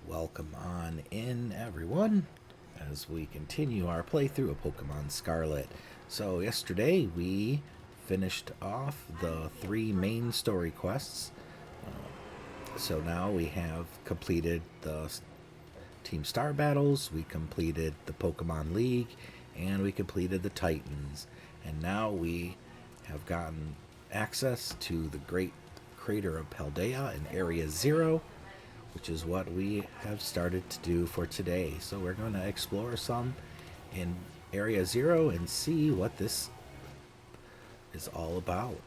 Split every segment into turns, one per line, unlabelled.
Welcome on in, everyone, as we continue our playthrough of Pokemon Scarlet. So, yesterday we finished off the 3 main story quests. So now we have completed the Team Star battles, we completed the Pokemon League, and we completed the Titans. And now we have gotten access to the Great Crater of Paldea in Area 0, which is what we have started to do for today. So we're going to explore some in Area 0 and see what this is all about.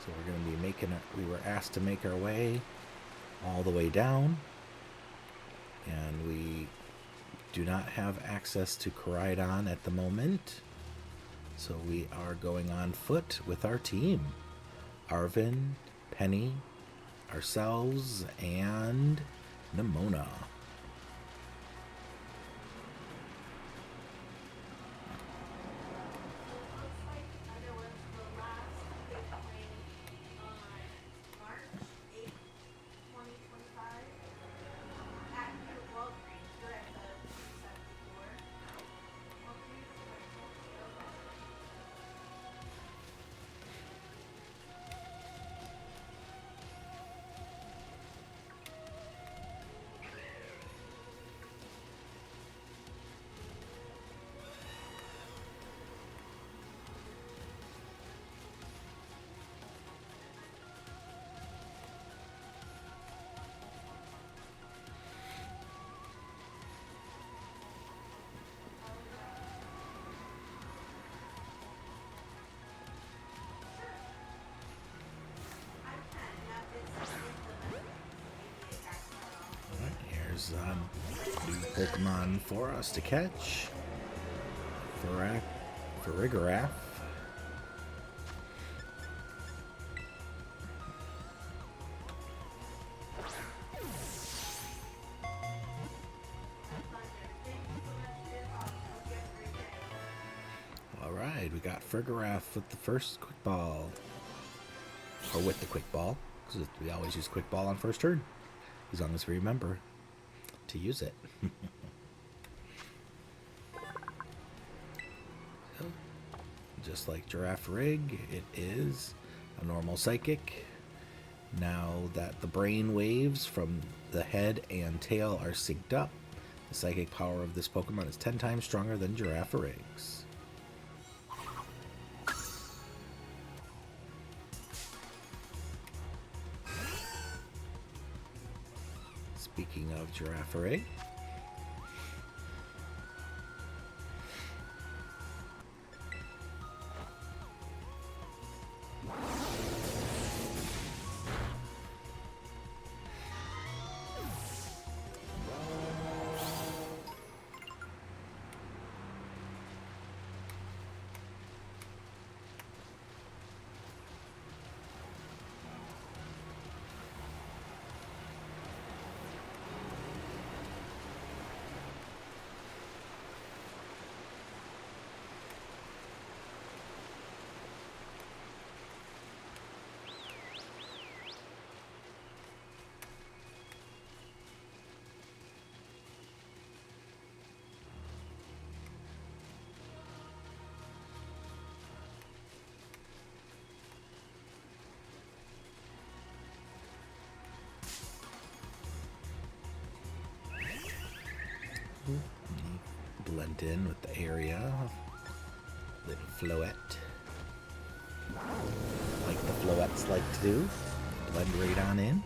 So we're going to be we were asked to make our way all the way down, and we do not have access to Koraidon at the moment. So we are going on foot with our team. Arvin, Penny, ourselves, and Nimona. Here's new Pokemon for us to catch. Farigiraf. Alright, we got Farigiraf with the first Quick Ball. Or with the Quick Ball, because we always use Quick Ball on first turn, as long as we remember to use it. So, just like Girafarig, it is a normal psychic. Now that the brain waves from the head and tail are synced up, the psychic power of this Pokemon is 10 times stronger than Girafarig's. Speaking of Girafarig, blend in with the area. Little Floette. Like the Floettes like to do. Blend right on in.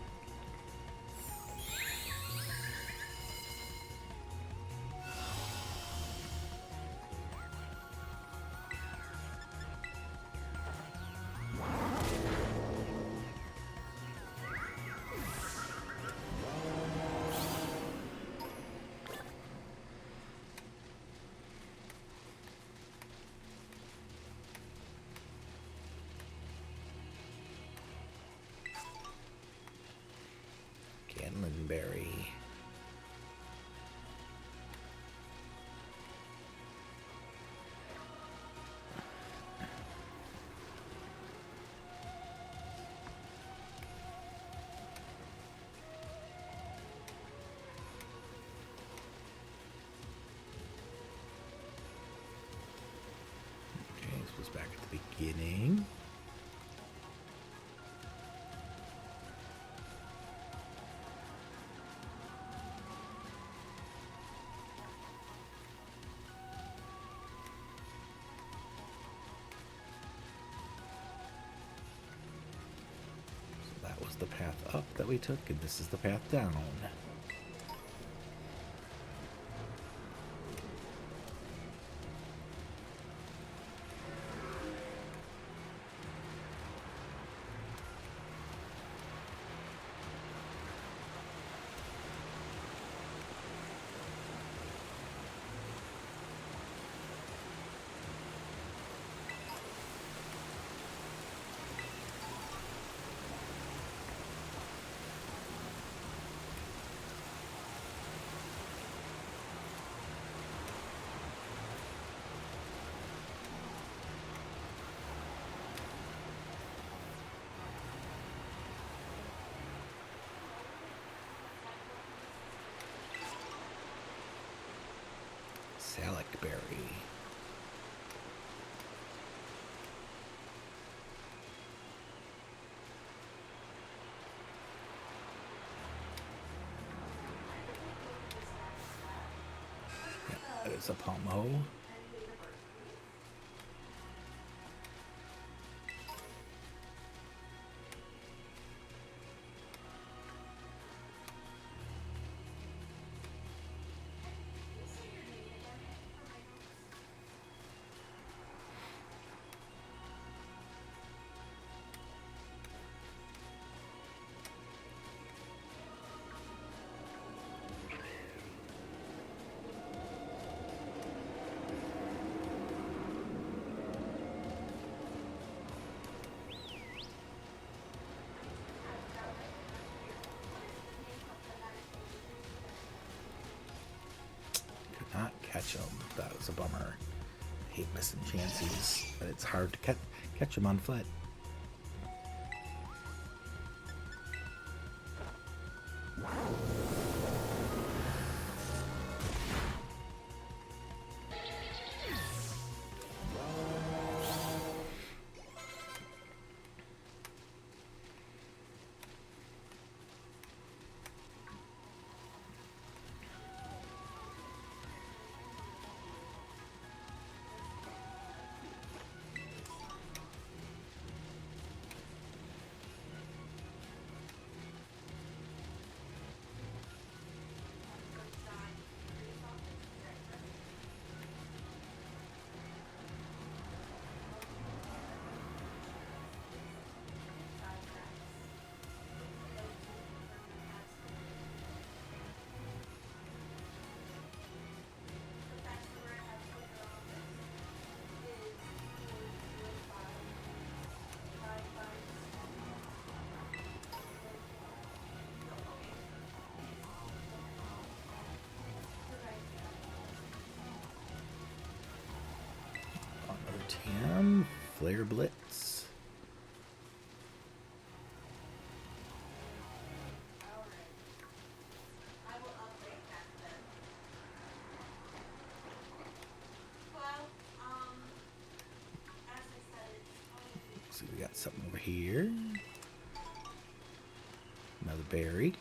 beginning. So that was the path up that we took, and this is the path down. Berry. That is a pomo. Not catch them. That was a bummer. I hate missing chances, but it's hard to catch them on foot. Tam, Flare Blitz. See, we got something over here. Another berry.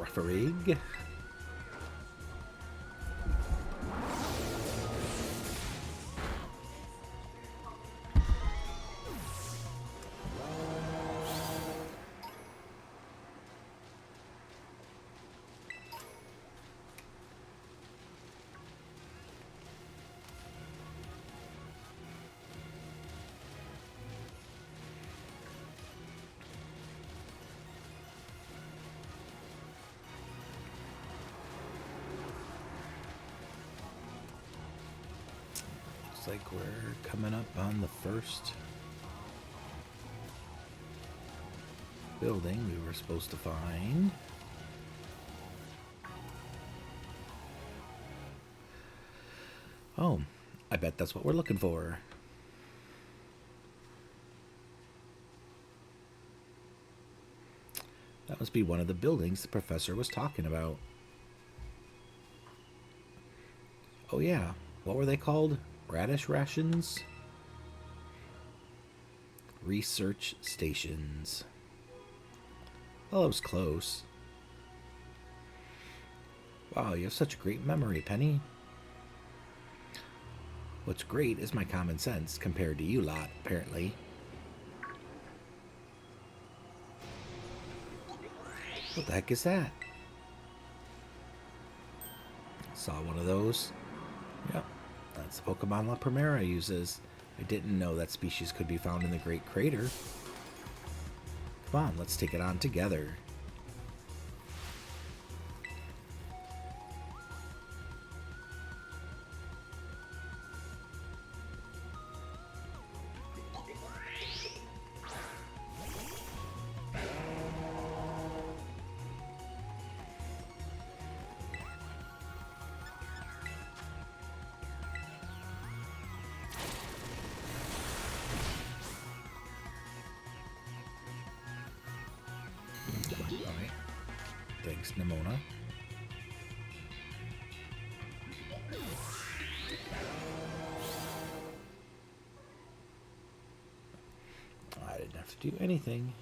Ruffarig. Looks like we're coming up on the first building we were supposed to find. Oh, I bet that's what we're looking for. That must be one of the buildings the professor was talking about. Oh yeah, what were they called? Radish rations? Research stations. Well, it was close. Wow, you have such a great memory, Penny. What's great is my common sense compared to you lot, apparently. What the heck is that? Saw one of those. Yep, that's the Pokemon La Primera uses. I didn't know that species could be found in the Great Crater. Come on, let's take it on together. Alright. Thanks, Nimona. I didn't have to do anything.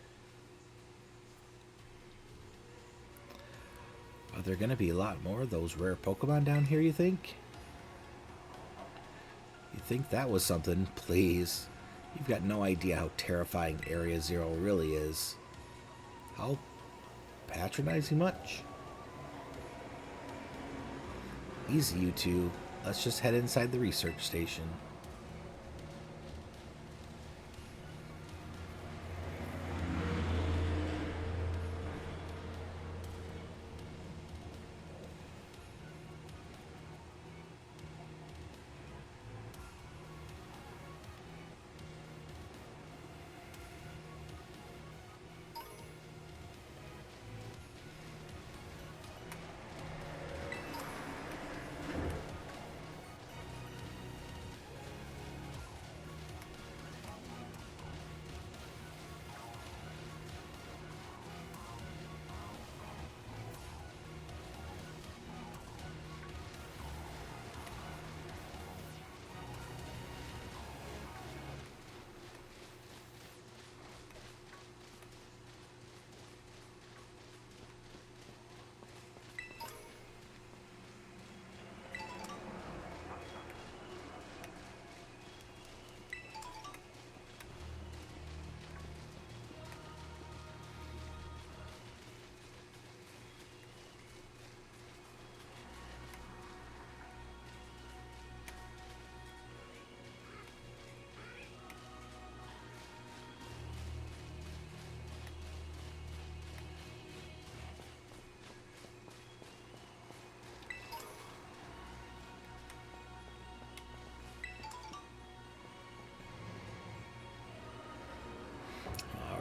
Are there going to be a lot more of those rare Pokemon down here, you think? You think that was something? Please. You've got no idea how terrifying Area Zero really is. How patronizing much? Easy, you two. Let's just head inside the research station.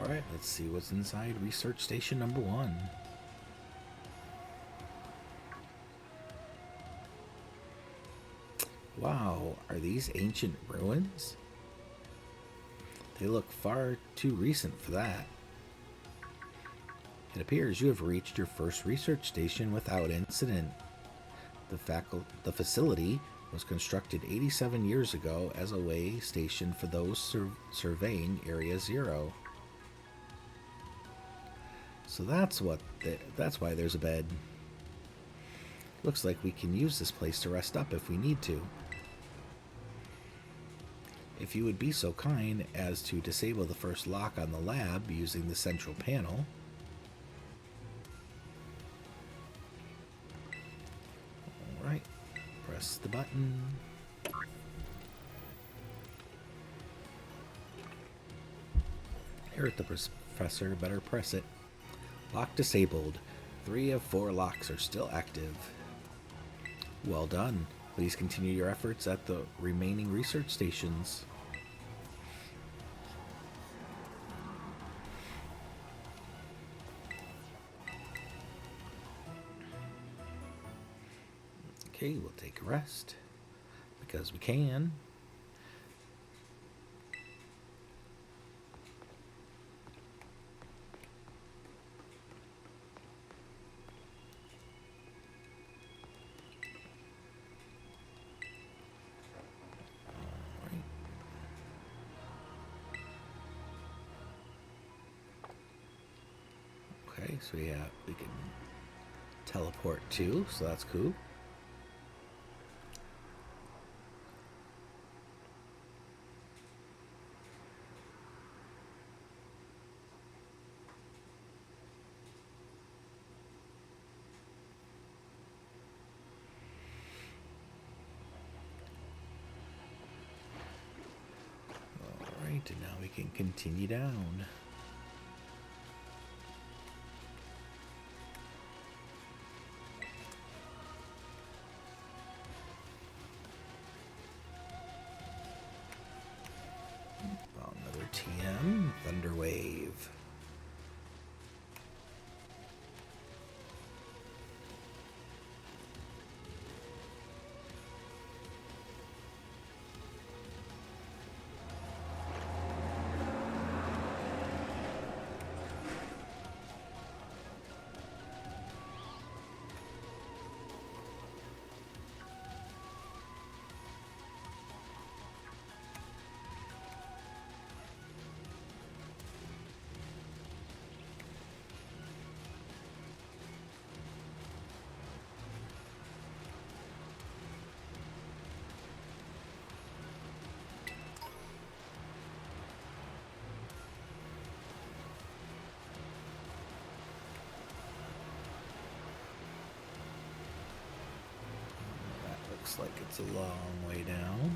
Alright, let's see what's inside research station number 1. Wow, are these ancient ruins? They look far too recent for that. It appears you have reached your first research station without incident. The facility was constructed 87 years ago as a way station for those surveying Area Zero. So that's why there's a bed. Looks like we can use this place to rest up if we need to. If you would be so kind as to disable the first lock on the lab using the central panel. Alright, press the button. Here at the professor, better press it. Lock disabled. 3 of 4 locks are still active. Well done. Please continue your efforts at the remaining research stations. Okay, we'll take a rest because we can. Okay, so yeah, we can teleport too, so that's cool. Alright, and now we can continue down. Another TM, Thunder Wave. Looks like it's a long way down.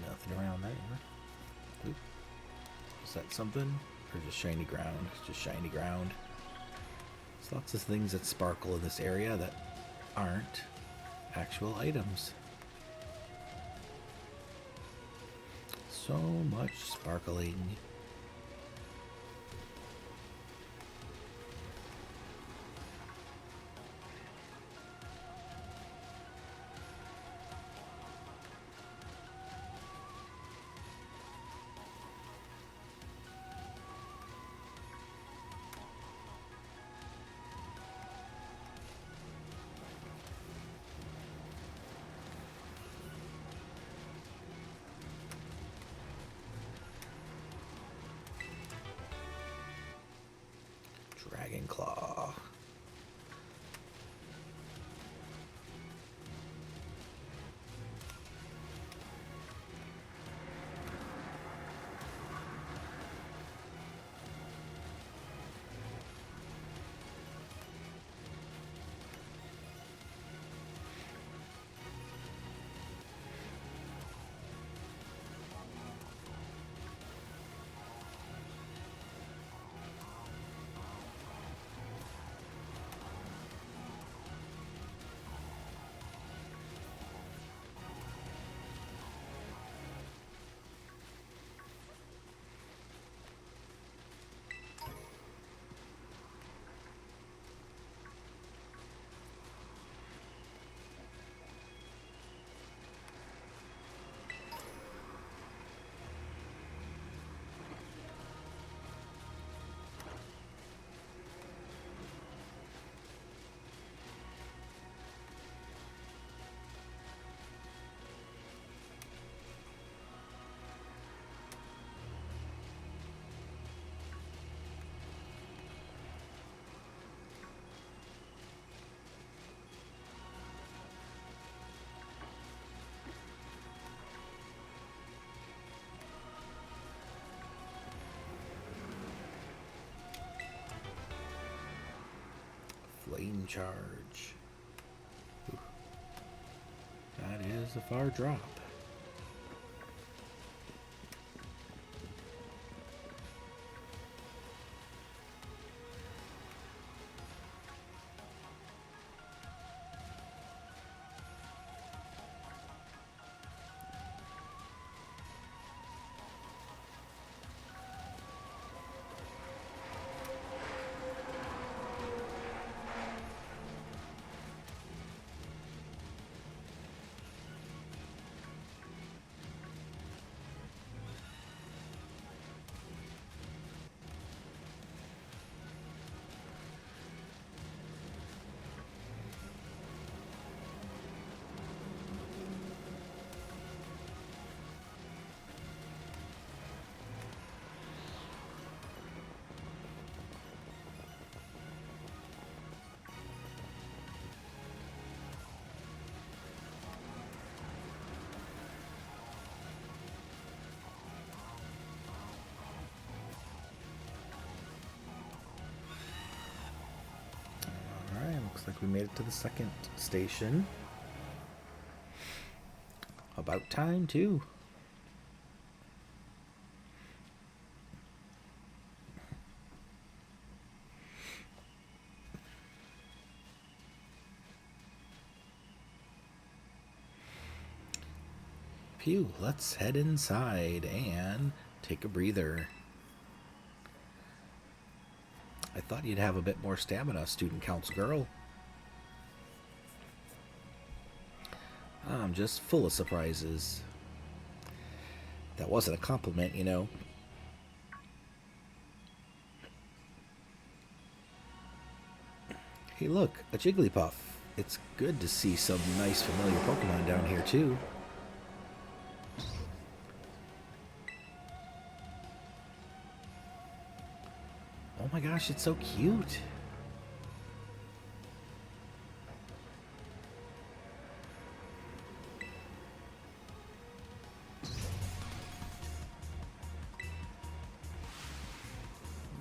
Nothing around there. Oop. Is that something? Or just shiny ground? Just shiny ground. There's lots of things that sparkle in this area that aren't actual items. So much sparkling. Dragon Claw. Flame charge. Ooh. That is a far drop. Looks like we made it to the second station. About time, too. Phew, let's head inside and take a breather. I thought you'd have a bit more stamina, student council girl. I'm just full of surprises. That wasn't a compliment, you know. Hey look, a Jigglypuff. It's good to see some nice familiar Pokemon down here too. Oh my gosh, it's so cute.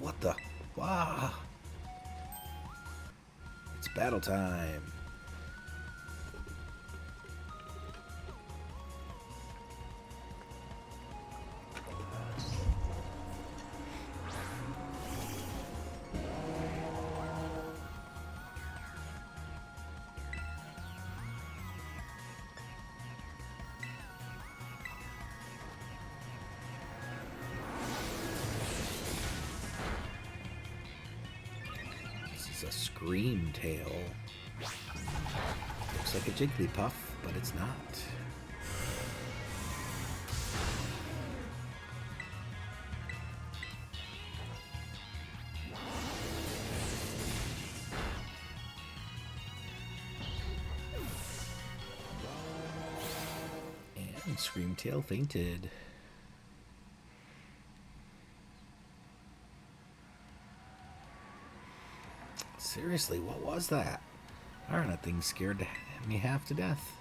What the? Wow. It's battle time. A Scream Tail. Looks like a Jigglypuff, but it's not. And Scream Tail fainted. Seriously, what was that? Darn, that thing scared me half to death.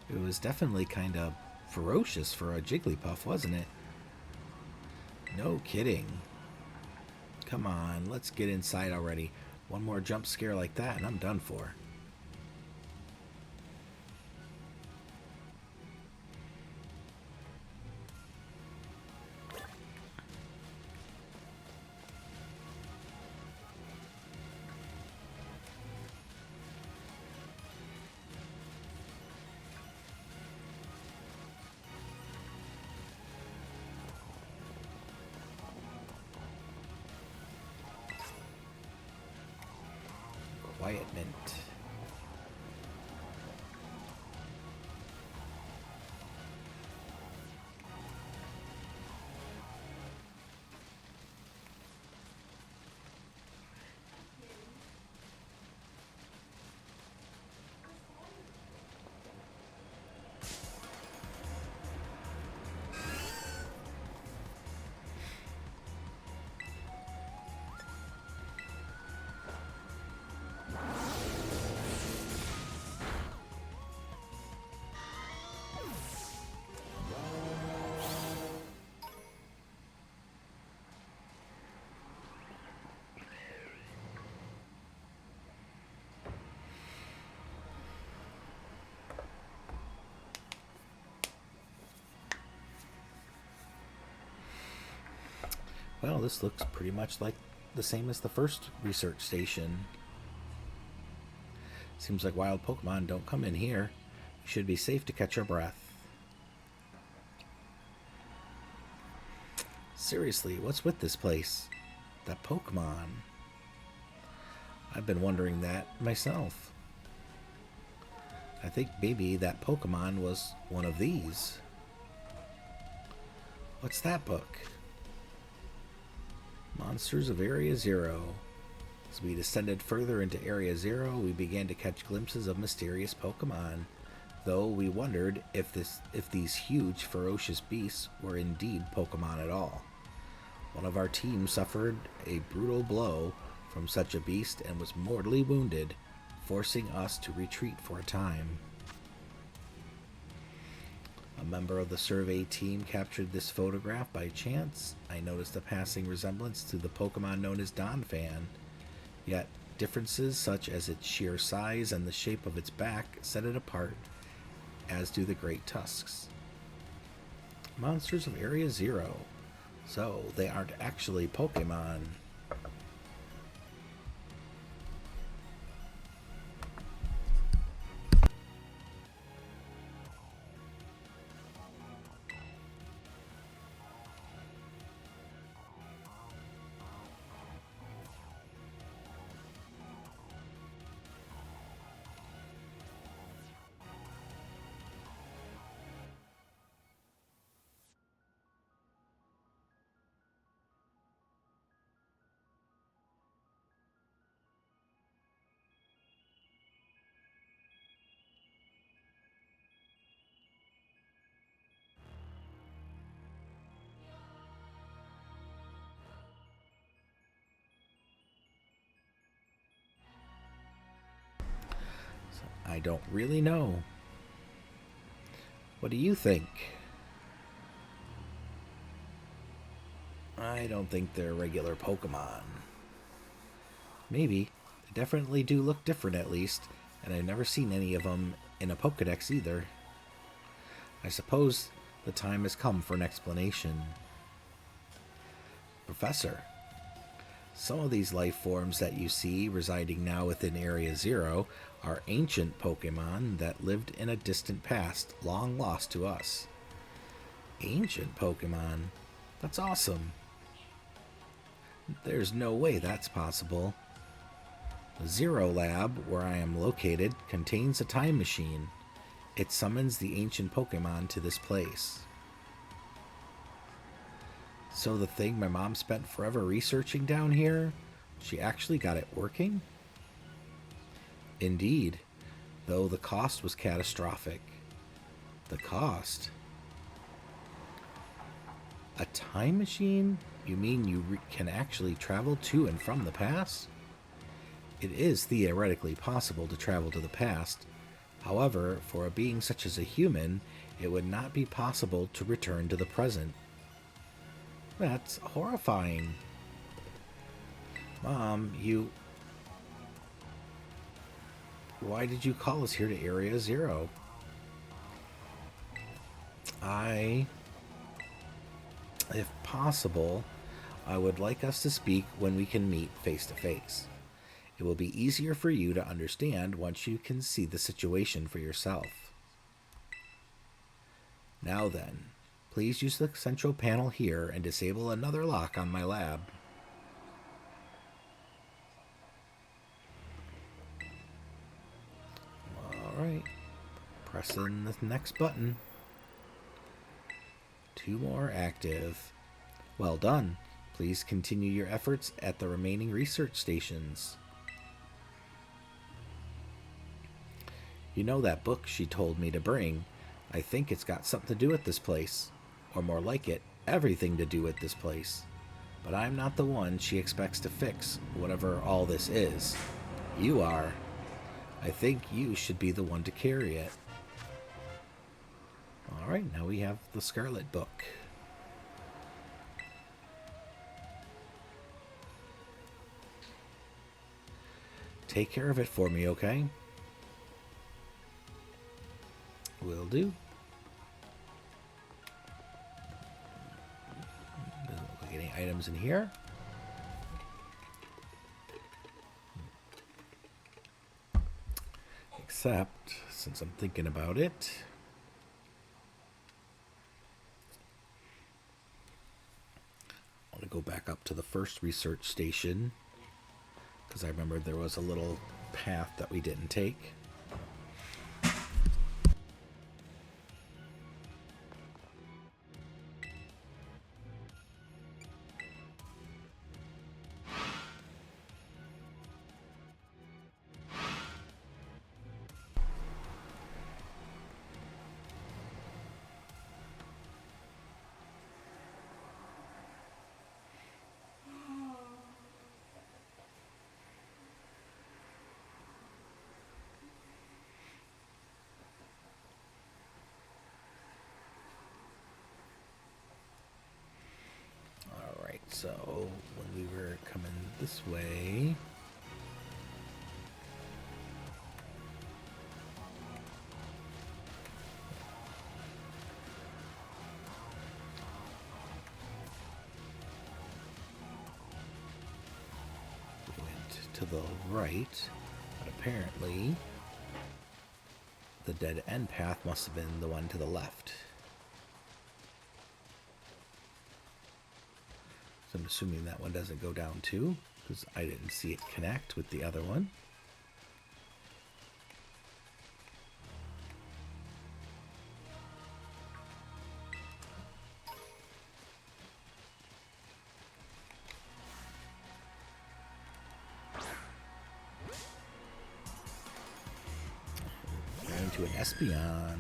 It was definitely kind of ferocious for a Jigglypuff, wasn't it? No kidding. Come on, let's get inside already. One more jump scare like that and I'm done for. Quiet Mint. Well, this looks pretty much like the same as the first research station. Seems like wild Pokemon don't come in here. You should be safe to catch your breath. Seriously, what's with this place? That Pokemon. I've been wondering that myself. I think maybe that Pokemon was one of these. What's that book? Monsters of Area Zero. As we descended further into Area Zero, we began to catch glimpses of mysterious Pokemon, though we wondered if these huge, ferocious beasts were indeed Pokemon at all. One of our team suffered a brutal blow from such a beast and was mortally wounded, forcing us to retreat for a time. A member of the survey team captured this photograph by chance. I noticed a passing resemblance to the Pokemon known as Donphan, yet differences such as its sheer size and the shape of its back set it apart, as do the great tusks. Monsters of Area Zero. So, they aren't actually Pokemon. I don't really know. What do you think? I don't think they're regular Pokemon. Maybe. They definitely do look different at least, and I've never seen any of them in a Pokedex either. I suppose the time has come for an explanation. Professor, some of these life forms that you see residing now within Area Zero are ancient Pokemon that lived in a distant past, long lost to us. Ancient Pokemon? That's awesome. There's no way that's possible. The Zero Lab, where I am located, contains a time machine. It summons the ancient Pokemon to this place. So the thing my mom spent forever researching down here, she actually got it working? Indeed, though the cost was catastrophic. The cost? A time machine? You mean you can actually travel to and from the past? It is theoretically possible to travel to the past. However, for a being such as a human, it would not be possible to return to the present. That's horrifying. Mom, why did you call us here to Area Zero? If possible, I would like us to speak when we can meet face to face. It will be easier for you to understand once you can see the situation for yourself. Now then, please use the central panel here and disable another lock on my lab. Alright, pressing the next button. 2 more active. Well done. Please continue your efforts at the remaining research stations. You know that book she told me to bring? I think it's got something to do with this place. Or more like it, everything to do with this place. But I'm not the one she expects to fix whatever all this is. You are. I think you should be the one to carry it. Alright, now we have the Scarlet book. Take care of it for me, okay? Will do. Doesn't look like any items in here. Except, since I'm thinking about it, I want to go back up to the first research station, because I remember there was a little path that we didn't take. So when we were coming this way, we went to the right, but apparently the dead end path must have been the one to the left. So I'm assuming that one doesn't go down too, because I didn't see it connect with the other one. Going to an Espeon.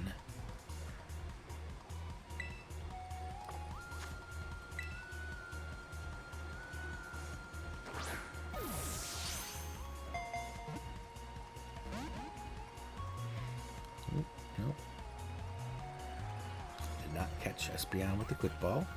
Nope. Did not catch Espeon with the quick ball.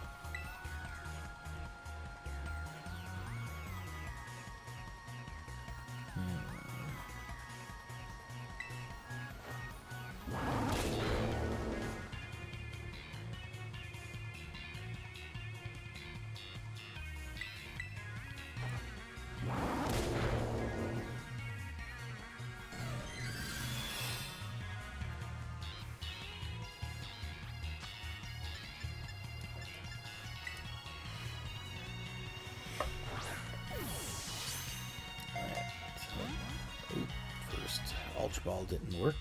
Ultra Ball didn't work.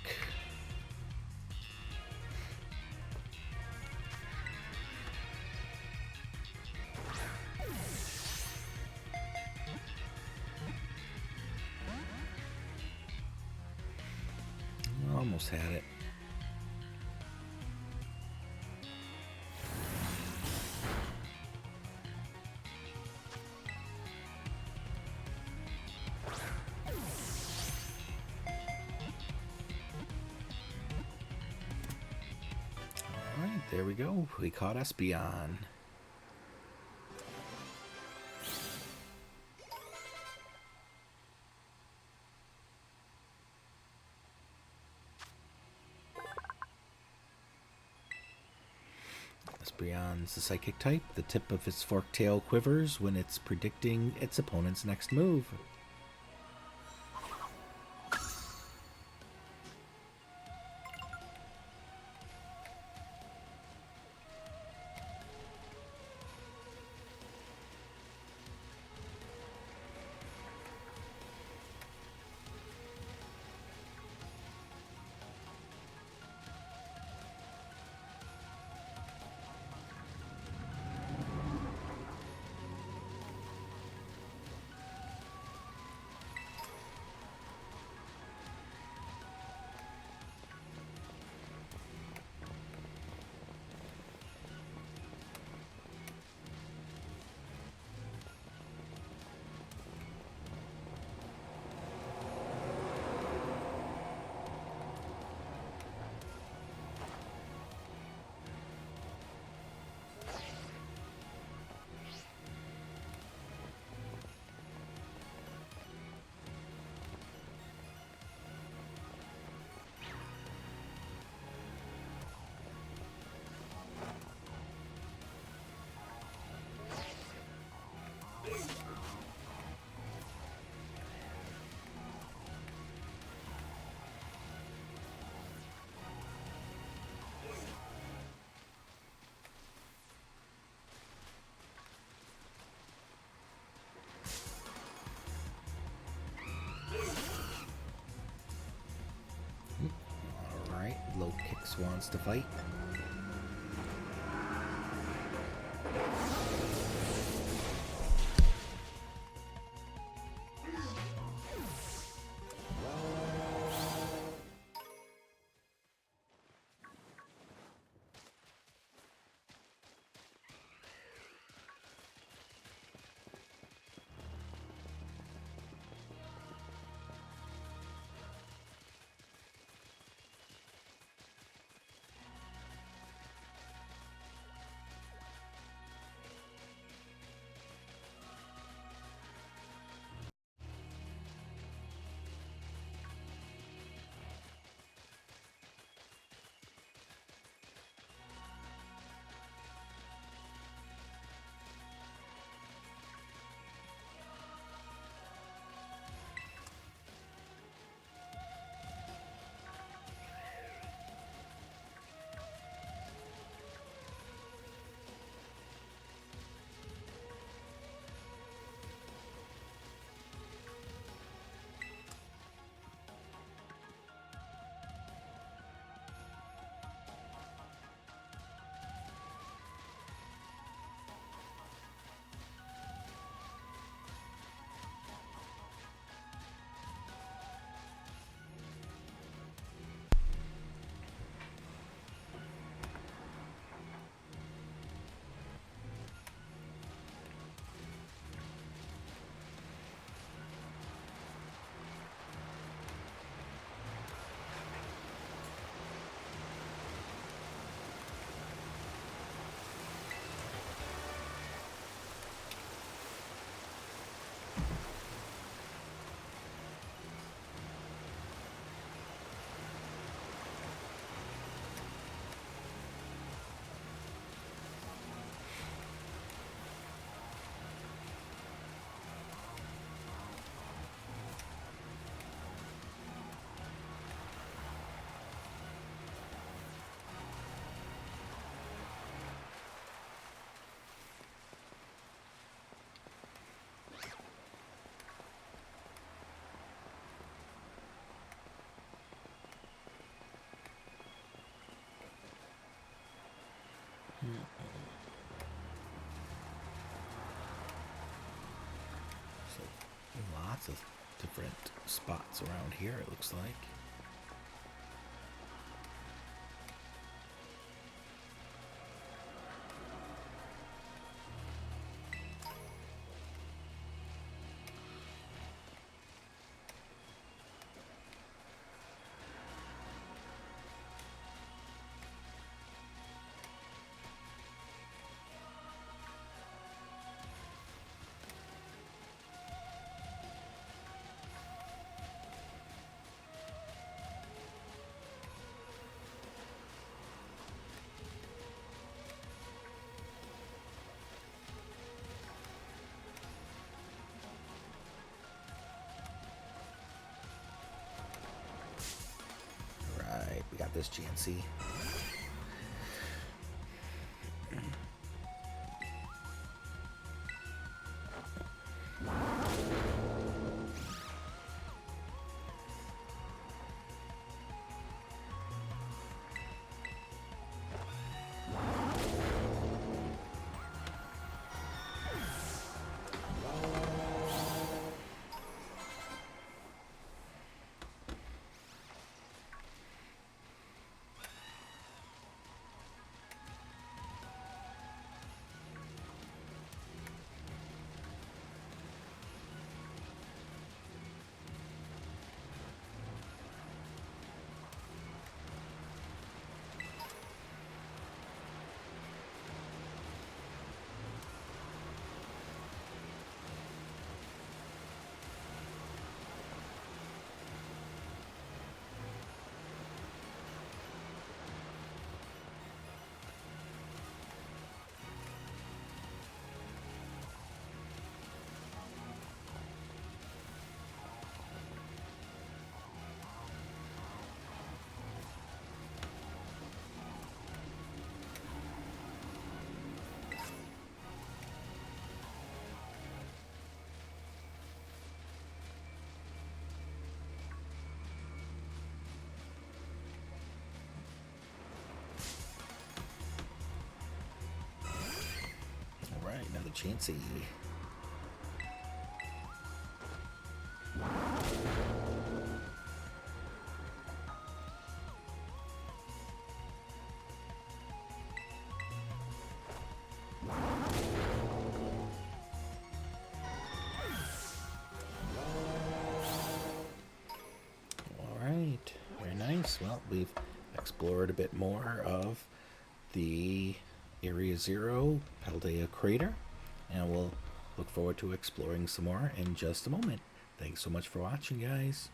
Almost had it. Alright, there we go. We caught Espeon. Espeon's the psychic type. The tip of its forked tail quivers when it's predicting its opponent's next move. wants to fight. So lots of different spots around here, it looks like. Right, we got this GNC. Chansey. Alright, very nice. Well, we've explored a bit more of the Area Zero Paldea Crater, and we'll look forward to exploring some more in just a moment. Thanks so much for watching, guys.